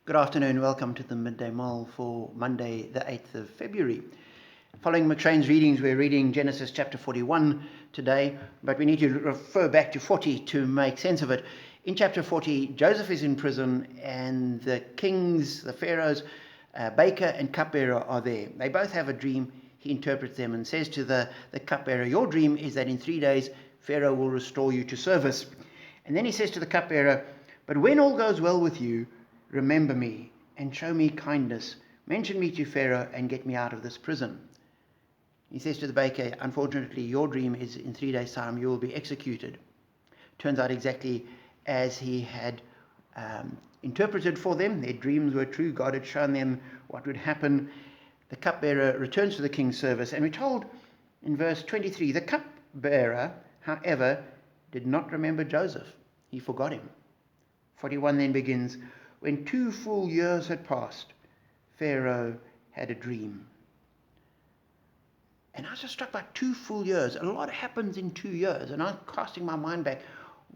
Good afternoon. Welcome to the Midday Mull for Monday, the 8th of February. Following McShane's readings, we're reading Genesis chapter 41 today, but we need to refer back to 40 to make sense of it. In chapter 40, Joseph is in prison, and the kings, the pharaohs, baker and cupbearer are there. They both have a dream. He interprets them and says to the cupbearer, "Your dream is that in 3 days Pharaoh will restore you to service." And then he says to the cupbearer, "But when all goes well with you, remember me and show me kindness. Mention me to Pharaoh and get me out of this prison." He says to the baker, "Unfortunately, your dream is in 3 days' time you will be executed." Turns out exactly as he had interpreted for them. Their dreams were true. God had shown them what would happen. The cupbearer returns to the king's service, and we're told in verse 23, the cupbearer, however, did not remember Joseph. He forgot him. 41 then begins, "When 2 full years had passed, Pharaoh had a dream." And I was just struck by 2 full years. A lot happens in 2 years. And I'm casting my mind back.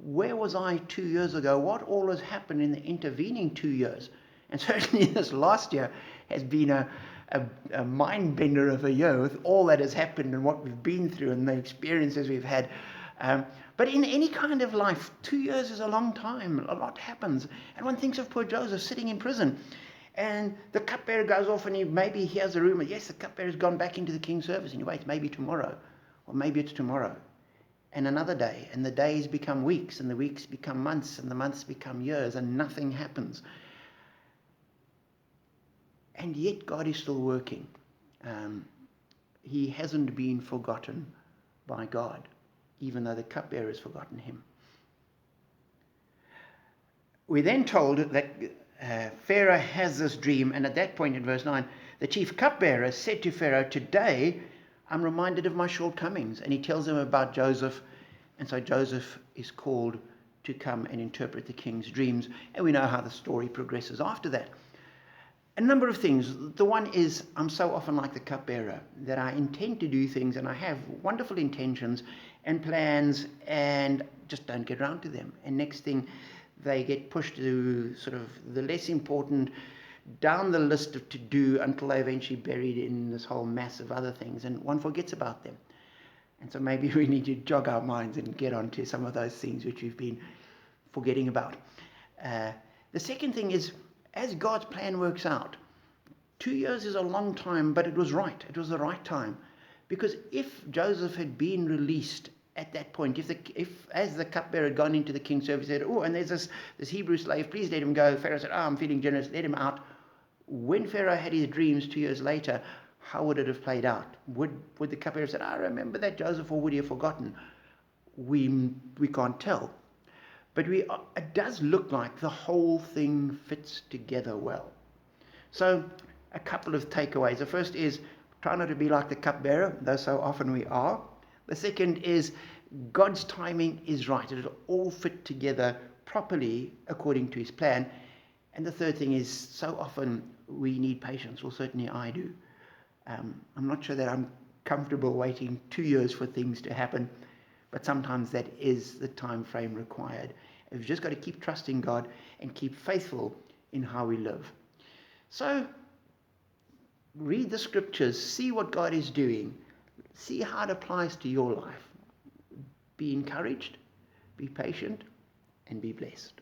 Where was I 2 years ago? What all has happened in the intervening 2 years? And certainly this last year has been a mind bender of a year with all that has happened and what we've been through and the experiences we've had. But in any kind of life, 2 years is a long time. A lot happens. And one thinks of poor Joseph sitting in prison. And the cupbearer goes off and he maybe hears a rumor. Yes, the cupbearer's gone back into the king's service. And he waits, maybe tomorrow. Or maybe it's tomorrow. And another day. And the days become weeks. And the weeks become months. And the months become years. And nothing happens. And yet God is still working. He hasn't been forgotten by God, even though the cupbearer has forgotten him. We're then told that Pharaoh has this dream, and at that point in verse 9, the chief cupbearer said to Pharaoh, "Today I'm reminded of my shortcomings." And he tells him about Joseph, and so Joseph is called to come and interpret the king's dreams, and we know how the story progresses after that. A number of things. The one is, I'm so often like the cupbearer, that I intend to do things and I have wonderful intentions and plans and just don't get around to them. And next thing, they get pushed to sort of the less important, down the list of to do until they're eventually buried in this whole mass of other things, and one forgets about them. And so maybe we need to jog our minds and get onto some of those things which we've been forgetting about. The second thing is, as God's plan works out, 2 years is a long time, but it was right. It was the right time. Because if Joseph had been released at that point, if as the cupbearer had gone into the king's service, he said, "Oh, and there's this Hebrew slave, please let him go." Pharaoh said, "Oh, I'm feeling generous, let him out." When Pharaoh had his dreams 2 years later, how would it have played out? Would the cupbearer have said, "I remember that, Joseph," or would he have forgotten? We can't tell. But it does look like the whole thing fits together well. So, a couple of takeaways. The first is, try not to be like the cupbearer, though so often we are. The second is, God's timing is right. It'll all fit together properly according to his plan. And the third thing is, so often we need patience. Well, certainly I do. I'm not sure that I'm comfortable waiting 2 years for things to happen. But sometimes that is the time frame required. And we've just got to keep trusting God and keep faithful in how we live. So, read the scriptures, see what God is doing, see how it applies to your life. Be encouraged, be patient, and be blessed.